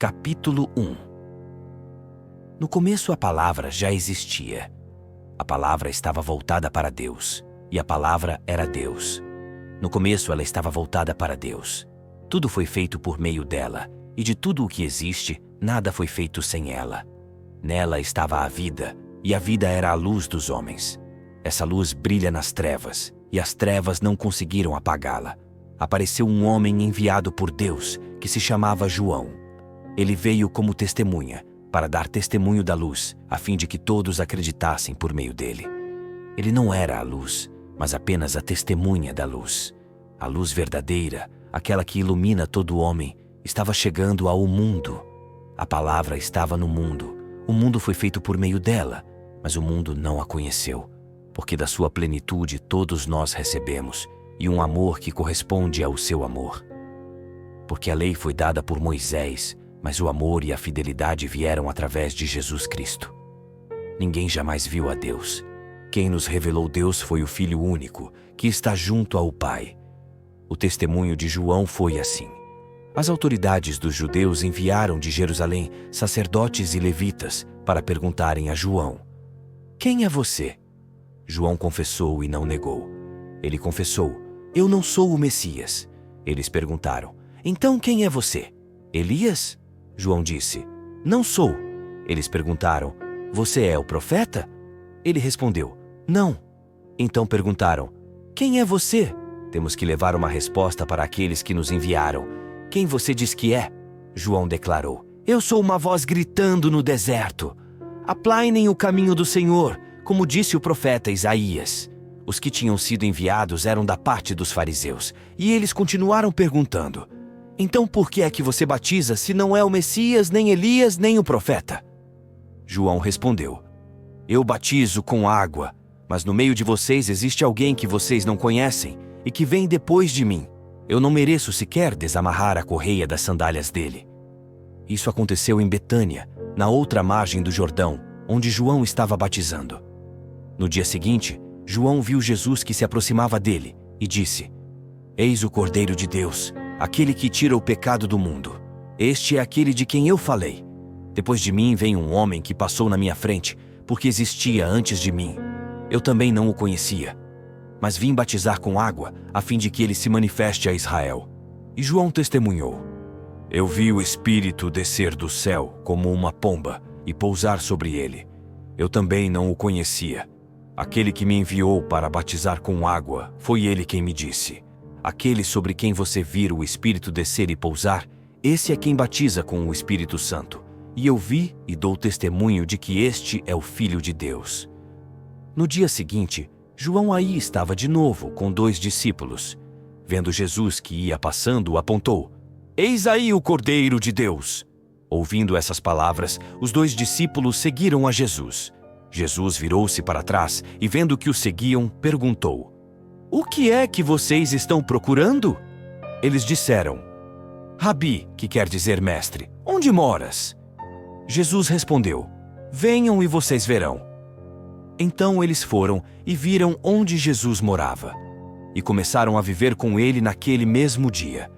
Capítulo 1. No começo a palavra já existia. A palavra estava voltada para Deus, e a palavra era Deus. No começo ela estava voltada para Deus. Tudo foi feito por meio dela, e de tudo o que existe, nada foi feito sem ela. Nela estava a vida, e a vida era a luz dos homens. Essa luz brilha nas trevas, e as trevas não conseguiram apagá-la. Apareceu um homem enviado por Deus, que se chamava João. Ele veio como testemunha, para dar testemunho da luz, a fim de que todos acreditassem por meio dele. Ele não era a luz, mas apenas a testemunha da luz. A luz verdadeira, aquela que ilumina todo homem, estava chegando ao mundo. A palavra estava no mundo. O mundo foi feito por meio dela, mas o mundo não a conheceu, porque da sua plenitude todos nós recebemos, e um amor que corresponde ao seu amor. Porque a lei foi dada por Moisés, mas o amor e a fidelidade vieram através de Jesus Cristo. Ninguém jamais viu a Deus. Quem nos revelou Deus foi o Filho único, que está junto ao Pai. O testemunho de João foi assim. As autoridades dos judeus enviaram de Jerusalém sacerdotes e levitas para perguntarem a João: "Quem é você?" João confessou e não negou. Ele confessou: "Eu não sou o Messias." Eles perguntaram: "Então quem é você? Elias?" João disse: "Não sou." Eles perguntaram: "Você é o profeta?" Ele respondeu: "Não." Então perguntaram: "Quem é você?" Temos que levar uma resposta para aqueles que nos enviaram. "Quem você diz que é?" João declarou: "Eu sou uma voz gritando no deserto. Aplainem o caminho do Senhor, como disse o profeta Isaías." Os que tinham sido enviados eram da parte dos fariseus, e eles continuaram perguntando: "Então por que é que você batiza se não é o Messias, nem Elias, nem o profeta?" João respondeu: "Eu batizo com água, mas no meio de vocês existe alguém que vocês não conhecem e que vem depois de mim. Eu não mereço sequer desamarrar a correia das sandálias dele." Isso aconteceu em Betânia, na outra margem do Jordão, onde João estava batizando. No dia seguinte, João viu Jesus que se aproximava dele e disse: "Eis o Cordeiro de Deus, aquele que tira o pecado do mundo. Este é aquele de quem eu falei. Depois de mim vem um homem que passou na minha frente, porque existia antes de mim. Eu também não o conhecia, mas vim batizar com água, a fim de que ele se manifeste a Israel." E João testemunhou: "Eu vi o Espírito descer do céu como uma pomba e pousar sobre ele. Eu também não o conhecia. Aquele que me enviou para batizar com água, foi ele quem me disse: aquele sobre quem você vir o Espírito descer e pousar, esse é quem batiza com o Espírito Santo. E eu vi e dou testemunho de que este é o Filho de Deus." No dia seguinte, João aí estava de novo com 2 discípulos. Vendo Jesus que ia passando, apontou: "Eis aí o Cordeiro de Deus." Ouvindo essas palavras, os 2 discípulos seguiram a Jesus. Jesus virou-se para trás e, vendo que o seguiam, perguntou: "O que é que vocês estão procurando?" Eles disseram: "Rabi", que quer dizer mestre, "onde moras?" Jesus respondeu: "Venham e vocês verão." Então eles foram e viram onde Jesus morava, e começaram a viver com ele naquele mesmo dia.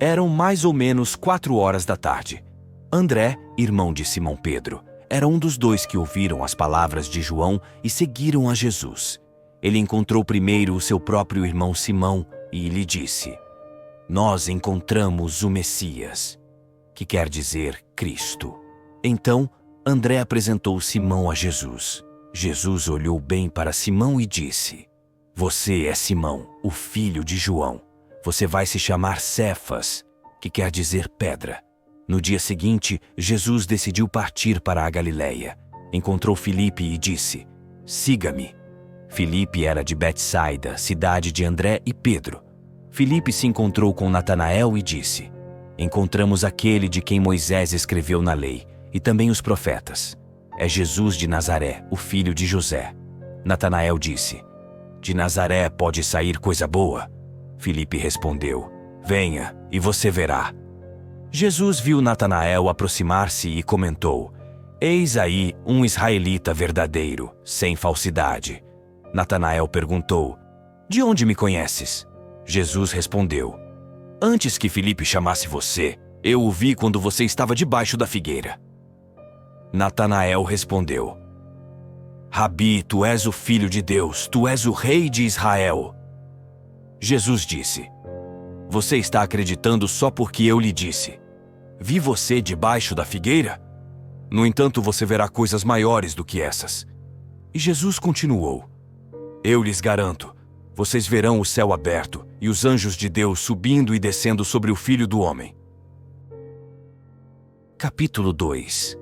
Eram mais ou menos 4 da tarde. André, irmão de Simão Pedro, era um dos 2 que ouviram as palavras de João e seguiram a Jesus. Ele encontrou primeiro o seu próprio irmão Simão e lhe disse: "Nós encontramos o Messias", que quer dizer Cristo. Então, André apresentou Simão a Jesus. Jesus olhou bem para Simão e disse: "Você é Simão, o filho de João. Você vai se chamar Cefas, que quer dizer pedra." No dia seguinte, Jesus decidiu partir para a Galileia. Encontrou Filipe e disse: "Siga-me." Filipe era de Betsaida, cidade de André e Pedro. Filipe se encontrou com Natanael e disse: "Encontramos aquele de quem Moisés escreveu na lei, e também os profetas. É Jesus de Nazaré, o filho de José." Natanael disse: "De Nazaré pode sair coisa boa?" Filipe respondeu: "Venha, e você verá." Jesus viu Natanael aproximar-se e comentou: "Eis aí um israelita verdadeiro, sem falsidade." Natanael perguntou: "De onde me conheces?" Jesus respondeu: "Antes que Filipe chamasse você, Eu o vi quando você estava debaixo da figueira. Natanael respondeu: Rabi, tu és o Filho de Deus, tu és o Rei de Israel. Jesus disse: Você está acreditando só porque eu lhe disse: Vi você debaixo da figueira? No entanto, você verá coisas maiores do que essas. E Jesus continuou: Eu lhes garanto, vocês verão o céu aberto e os anjos de Deus subindo e descendo sobre o Filho do Homem. Capítulo 2.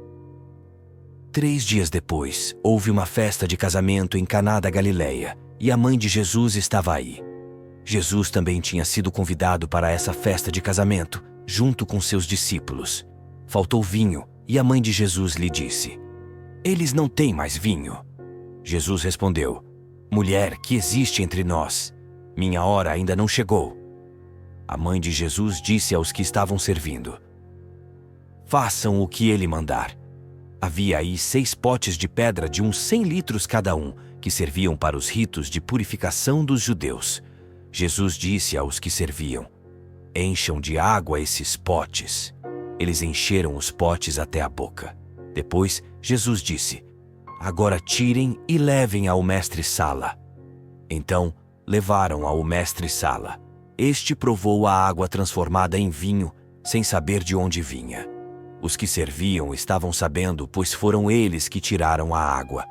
3 dias depois, houve uma festa de casamento em Caná da Galileia, e a mãe de Jesus estava aí. Jesus também tinha sido convidado para essa festa de casamento, junto com seus discípulos. Faltou vinho, e a mãe de Jesus lhe disse: Eles não têm mais vinho. Jesus respondeu: Mulher, que existe entre nós? Minha hora ainda não chegou. A mãe de Jesus disse aos que estavam servindo: Façam o que ele mandar. Havia aí 6 potes de pedra de uns 100 litros cada um, que serviam para os ritos de purificação dos judeus. Jesus disse aos que serviam: Encham de água esses potes. Eles encheram os potes até a boca. Depois, Jesus disse: Agora tirem e levem ao mestre-sala. Então, levaram ao mestre-sala. Este provou a água transformada em vinho, sem saber de onde vinha. Os que serviam estavam sabendo, pois foram eles que tiraram a água.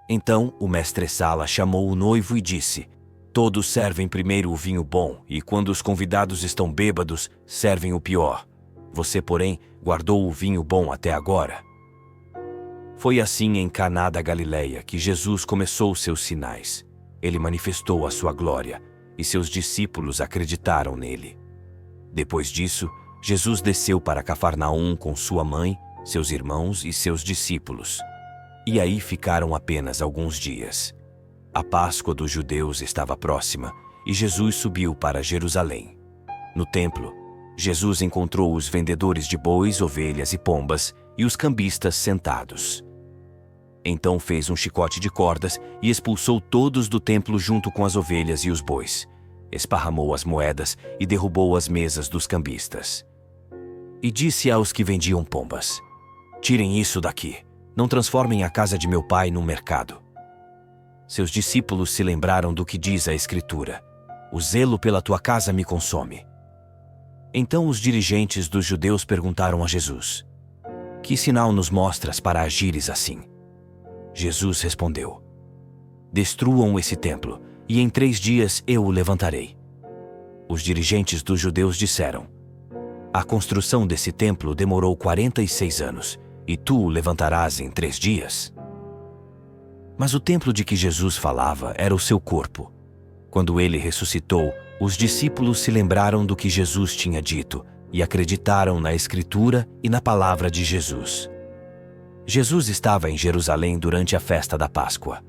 Então o mestre-sala chamou o noivo e disse: Todos servem primeiro o vinho bom, e quando os convidados estão bêbados, servem o pior. Você, porém, guardou o vinho bom até agora. Foi assim em Caná da Galileia que Jesus começou seus sinais. Ele manifestou a sua glória, e seus discípulos acreditaram nele. Depois disso, Jesus desceu para Cafarnaum com sua mãe, seus irmãos e seus discípulos. E aí ficaram apenas alguns dias. A Páscoa dos judeus estava próxima e Jesus subiu para Jerusalém. No templo, Jesus encontrou os vendedores de bois, ovelhas e pombas e os cambistas sentados. Então fez um chicote de cordas e expulsou todos do templo junto com as ovelhas e os bois. Esparramou as moedas e derrubou as mesas dos cambistas. E disse aos que vendiam pombas: Tirem isso daqui, não transformem a casa de meu pai num mercado. Seus discípulos se lembraram do que diz a Escritura: O zelo pela tua casa me consome. Então os dirigentes dos judeus perguntaram a Jesus: Que sinal nos mostras para agires assim? Jesus respondeu: Destruam esse templo, e em 3 dias eu o levantarei. Os dirigentes dos judeus disseram: A construção desse templo demorou 46 anos, e tu o levantarás em 3 dias? Mas o templo de que Jesus falava era o seu corpo. Quando ele ressuscitou, os discípulos se lembraram do que Jesus tinha dito e acreditaram na Escritura e na palavra de Jesus. Jesus estava em Jerusalém durante a festa da Páscoa.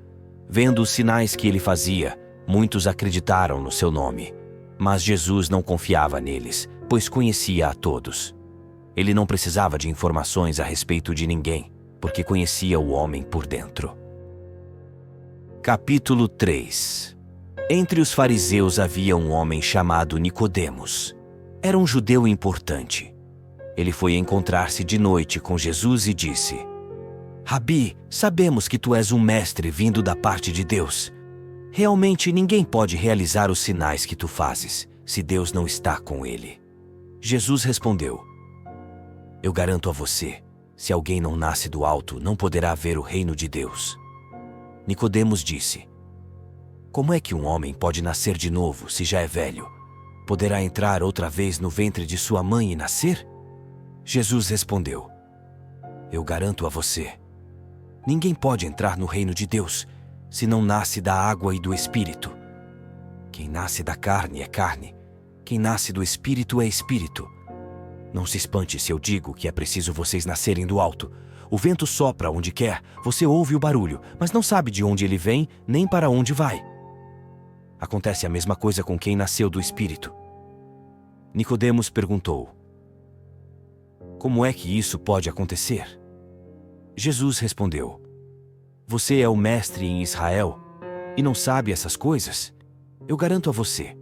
Vendo os sinais que ele fazia, muitos acreditaram no seu nome. Mas Jesus não confiava neles, pois conhecia a todos. Ele não precisava de informações a respeito de ninguém, porque conhecia o homem por dentro. Capítulo 3. Entre os fariseus havia um homem chamado Nicodemos. Era um judeu importante. Ele foi encontrar-se de noite com Jesus e disse: Rabi, sabemos que tu és um mestre vindo da parte de Deus. Realmente ninguém pode realizar os sinais que tu fazes, se Deus não está com ele. Jesus respondeu: Eu garanto a você, se alguém não nasce do alto, não poderá ver o reino de Deus. Nicodemos disse: Como é que um homem pode nascer de novo se já é velho? Poderá entrar outra vez no ventre de sua mãe e nascer? Jesus respondeu: Eu garanto a você, ninguém pode entrar no reino de Deus se não nasce da água e do Espírito. Quem nasce da carne é carne, quem nasce do Espírito é Espírito. Não se espante se eu digo que é preciso vocês nascerem do alto. O vento sopra onde quer, você ouve o barulho, mas não sabe de onde ele vem nem para onde vai. Acontece a mesma coisa com quem nasceu do Espírito. Nicodemos perguntou: Como é que isso pode acontecer? Jesus respondeu: Você é o mestre em Israel e não sabe essas coisas? Eu garanto a você,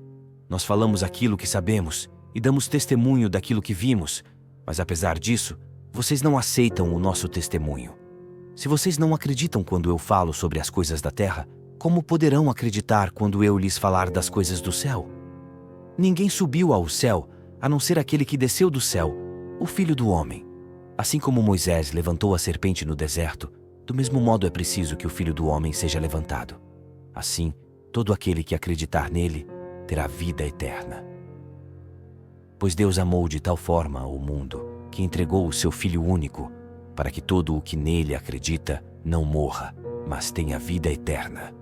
nós falamos aquilo que sabemos e damos testemunho daquilo que vimos, Mas apesar disso, vocês não aceitam o nosso testemunho. Se vocês não acreditam quando eu falo sobre as coisas da terra, como poderão acreditar quando eu lhes falar das coisas do céu? Ninguém subiu ao céu, a não ser aquele que desceu do céu, o Filho do Homem. Assim como Moisés levantou a serpente no deserto, do mesmo modo é preciso que o Filho do Homem seja levantado. Assim, todo aquele que acreditar nele terá vida eterna. Pois Deus amou de tal forma o mundo, que entregou o seu Filho único, para que todo o que nele acredita não morra, mas tenha vida eterna.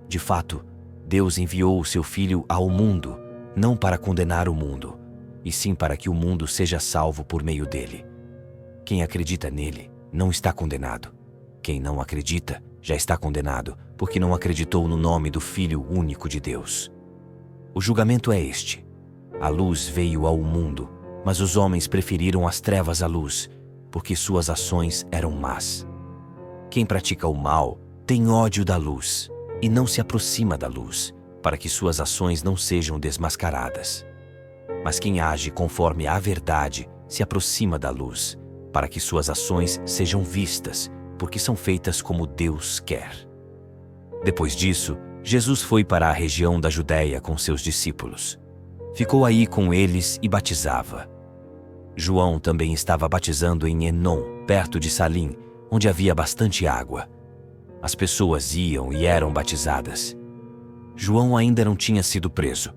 De fato, Deus enviou o seu Filho ao mundo, não para condenar o mundo, e sim para que o mundo seja salvo por meio dele. Quem acredita nele não está condenado. Quem não acredita já está condenado, porque não acreditou no nome do Filho único de Deus. O julgamento é este: a luz veio ao mundo, mas os homens preferiram as trevas à luz, porque suas ações eram más. Quem pratica o mal tem ódio da luz e não se aproxima da luz, para que suas ações não sejam desmascaradas. Mas quem age conforme a verdade se aproxima da luz, para que suas ações sejam vistas, porque são feitas como Deus quer. Depois disso, Jesus foi para a região da Judéia com seus discípulos. Ficou aí com eles e batizava. João também estava batizando em Enom, perto de Salim, onde havia bastante água. As pessoas iam e eram batizadas. João ainda não tinha sido preso.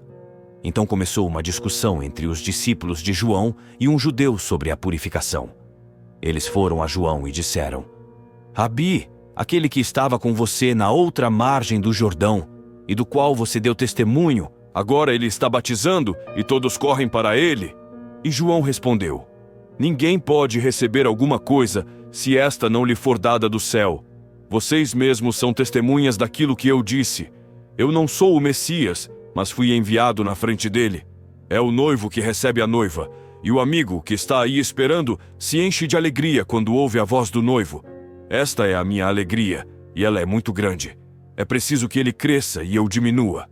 Então começou uma discussão entre os discípulos de João e um judeu sobre a purificação. Eles foram a João e disseram: Rabi, aquele que estava com você na outra margem do Jordão, e do qual você deu testemunho, agora ele está batizando e todos correm para ele. E João respondeu: Ninguém pode receber alguma coisa se esta não lhe for dada do céu. Vocês mesmos são testemunhas daquilo que eu disse. Eu não sou o Messias, mas fui enviado na frente dele. É o noivo que recebe a noiva, e o amigo que está aí esperando se enche de alegria quando ouve a voz do noivo. Esta é a minha alegria, e ela é muito grande. É preciso que ele cresça e eu diminua.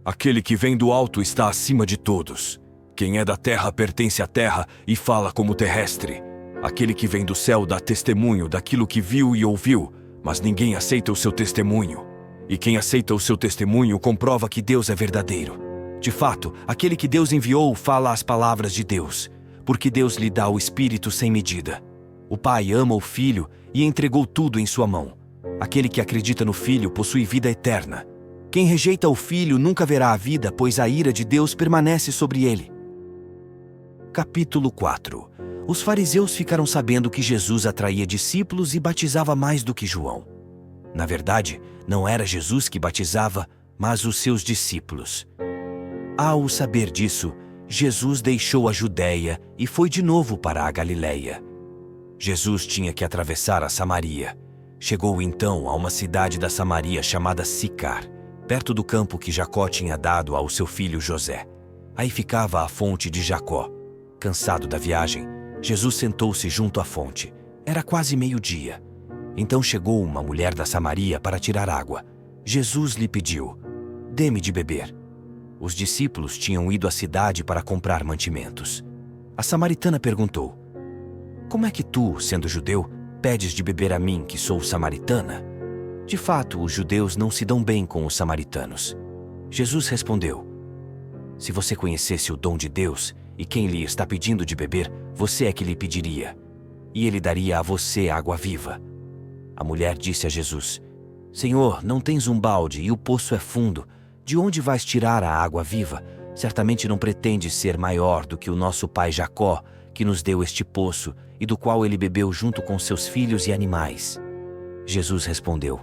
Aquele que vem do alto está acima de todos. Quem é da terra pertence à terra e fala como terrestre. Aquele que vem do céu dá testemunho daquilo que viu e ouviu, mas ninguém aceita o seu testemunho. E quem aceita o seu testemunho comprova que Deus é verdadeiro. De fato, aquele que Deus enviou fala as palavras de Deus, porque Deus lhe dá o Espírito sem medida. O Pai ama o Filho e entregou tudo em sua mão. Aquele que acredita no Filho possui vida eterna. Quem rejeita o Filho nunca verá a vida, pois a ira de Deus permanece sobre ele. Capítulo 4. Os fariseus ficaram sabendo que Jesus atraía discípulos e batizava mais do que João. Na verdade, não era Jesus que batizava, mas os seus discípulos. Ao saber disso, Jesus deixou a Judéia e foi de novo para a Galileia. Jesus tinha que atravessar a Samaria. Chegou então a uma cidade da Samaria chamada Sicar, perto do campo que Jacó tinha dado ao seu filho José. Aí ficava a fonte de Jacó. Cansado da viagem, Jesus sentou-se junto à fonte. Era quase meio-dia. Então chegou uma mulher da Samaria para tirar água. Jesus lhe pediu: Dê-me de beber. Os discípulos tinham ido à cidade para comprar mantimentos. A samaritana perguntou: Como é que tu, sendo judeu, pedes de beber a mim, que sou samaritana? De fato, os judeus não se dão bem com os samaritanos. Jesus respondeu: Se você conhecesse o dom de Deus e quem lhe está pedindo de beber, você é que lhe pediria, e ele daria a você água viva. A mulher disse a Jesus: Senhor, não tens um balde e o poço é fundo. De onde vais tirar a água viva? Certamente não pretendes ser maior do que o nosso pai Jacó, que nos deu este poço e do qual ele bebeu junto com seus filhos e animais. Jesus respondeu: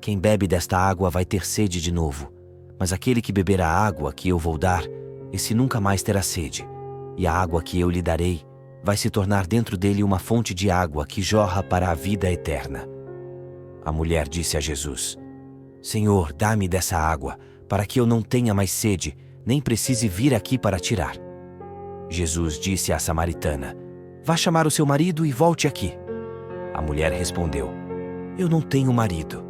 Quem bebe desta água vai ter sede de novo, mas aquele que beber a água que eu vou dar, esse nunca mais terá sede, e a água que eu lhe darei vai se tornar dentro dele uma fonte de água que jorra para a vida eterna. A mulher disse a Jesus: Senhor, dá-me dessa água, para que eu não tenha mais sede, nem precise vir aqui para tirar. Jesus disse à samaritana: Vá chamar o seu marido e volte aqui. A mulher respondeu: Eu não tenho marido.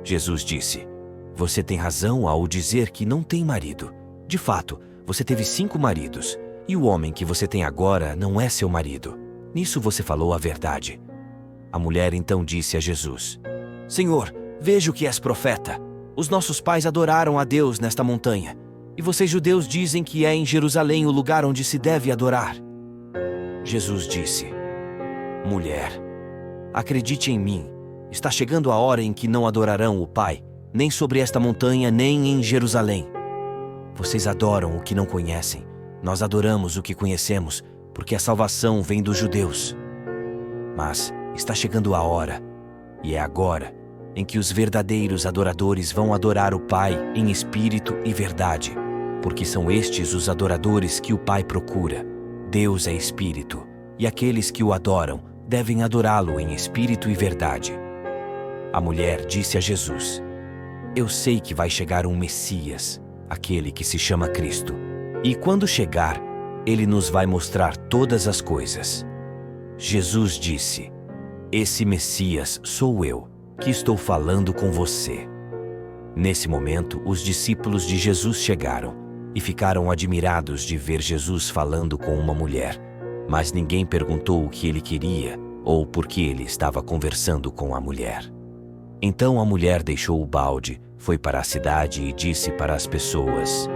Jesus disse: Você tem razão ao dizer que não tem marido. De fato, você teve 5 maridos, E o homem que você tem agora não é seu marido. Nisso você falou a verdade. A mulher então disse a Jesus: Senhor, vejo que és profeta. Os nossos pais adoraram a Deus nesta montanha, e vocês judeus dizem que é em Jerusalém o lugar onde se deve adorar. Jesus disse: Mulher, acredite em mim, está chegando a hora em que não adorarão o Pai, nem sobre esta montanha, nem em Jerusalém. Vocês adoram o que não conhecem, nós adoramos o que conhecemos, porque a salvação vem dos judeus. Mas está chegando a hora, e é agora, em que os verdadeiros adoradores vão adorar o Pai em espírito e verdade, porque são estes os adoradores que o Pai procura. Deus é espírito, e aqueles que o adoram devem adorá-lo em espírito e verdade. A mulher disse a Jesus: Eu sei que vai chegar um Messias, aquele que se chama Cristo, e quando chegar, ele nos vai mostrar todas as coisas. Jesus disse: Esse Messias sou eu, que estou falando com você. Nesse momento, os discípulos de Jesus chegaram e ficaram admirados de ver Jesus falando com uma mulher, mas ninguém perguntou o que ele queria ou por que ele estava conversando com a mulher. Então a mulher deixou o balde, foi para a cidade e disse para as pessoas: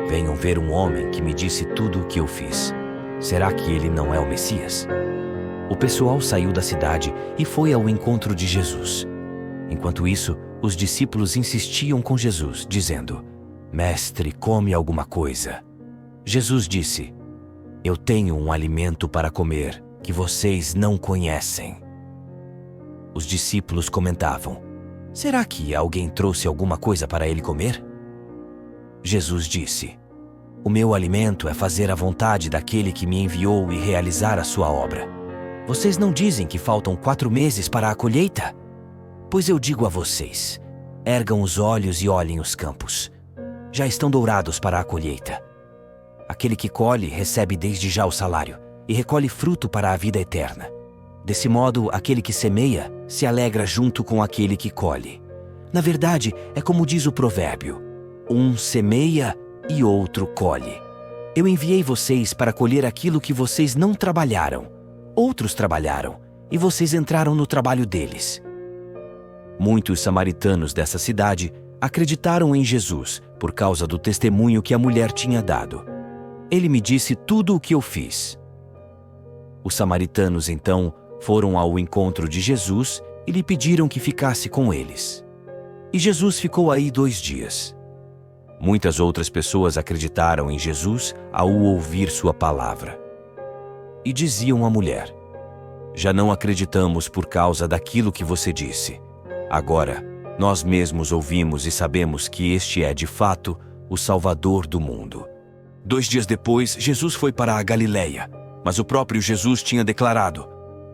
Venham ver um homem que me disse tudo o que eu fiz. Será que ele não é o Messias? O pessoal saiu da cidade e foi ao encontro de Jesus. Enquanto isso, os discípulos insistiam com Jesus, dizendo: Mestre, come alguma coisa. Jesus disse: Eu tenho um alimento para comer que vocês não conhecem. Os discípulos comentavam: Será que alguém trouxe alguma coisa para ele comer? Jesus disse: O meu alimento é fazer a vontade daquele que me enviou e realizar a sua obra. Vocês não dizem que faltam 4 meses para a colheita? Pois eu digo a vocês: ergam os olhos e olhem os campos. Já estão dourados para a colheita. Aquele que colhe recebe desde já o salário e recolhe fruto para a vida eterna. Desse modo, aquele que semeia se alegra junto com aquele que colhe. Na verdade, é como diz o provérbio: um semeia e outro colhe. Eu enviei vocês para colher aquilo que vocês não trabalharam. Outros trabalharam, e vocês entraram no trabalho deles. Muitos samaritanos dessa cidade acreditaram em Jesus por causa do testemunho que a mulher tinha dado. Ele me disse tudo o que eu fiz. Os samaritanos, então, foram ao encontro de Jesus e lhe pediram que ficasse com eles. E Jesus ficou aí 2 dias. Muitas outras pessoas acreditaram em Jesus ao ouvir sua palavra. E diziam à mulher: Já não acreditamos por causa daquilo que você disse. Agora, nós mesmos ouvimos e sabemos que este é, de fato, o Salvador do mundo. 2 dias depois, Jesus foi para a Galileia, mas o próprio Jesus tinha declarado: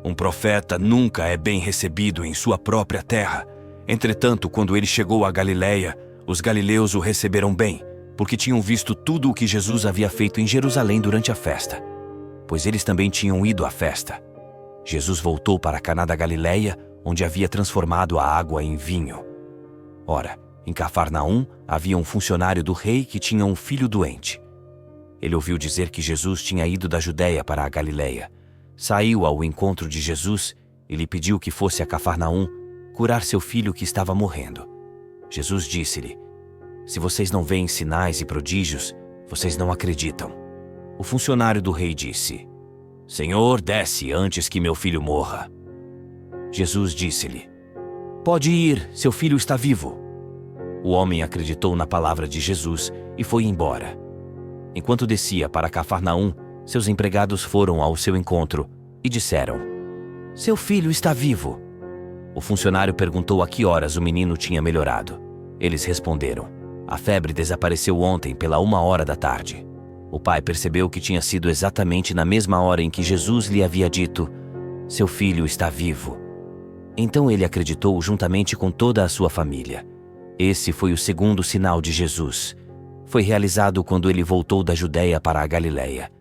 Um profeta nunca é bem recebido em sua própria terra. Entretanto, quando ele chegou à Galileia, os galileus o receberam bem, porque tinham visto tudo o que Jesus havia feito em Jerusalém durante a festa, pois eles também tinham ido à festa. Jesus voltou para Caná da Galileia, onde havia transformado a água em vinho. Ora, em Cafarnaum havia um funcionário do rei que tinha um filho doente. Ele ouviu dizer que Jesus tinha ido da Judeia para a Galileia. Saiu ao encontro de Jesus e lhe pediu que fosse a Cafarnaum curar seu filho que estava morrendo. Jesus disse-lhe: Se vocês não veem sinais e prodígios, vocês não acreditam. O funcionário do rei disse: Senhor, desce antes que meu filho morra. Jesus disse-lhe: Pode ir, seu filho está vivo. O homem acreditou na palavra de Jesus e foi embora. Enquanto descia para Cafarnaum, seus empregados foram ao seu encontro e disseram: Seu filho está vivo. O funcionário perguntou a que horas o menino tinha melhorado. Eles responderam: A febre desapareceu ontem pela 1h da tarde. O pai percebeu que tinha sido exatamente na mesma hora em que Jesus lhe havia dito: Seu filho está vivo. Então ele acreditou juntamente com toda a sua família. Esse foi o segundo sinal de Jesus. Foi realizado quando ele voltou da Judeia para a Galileia.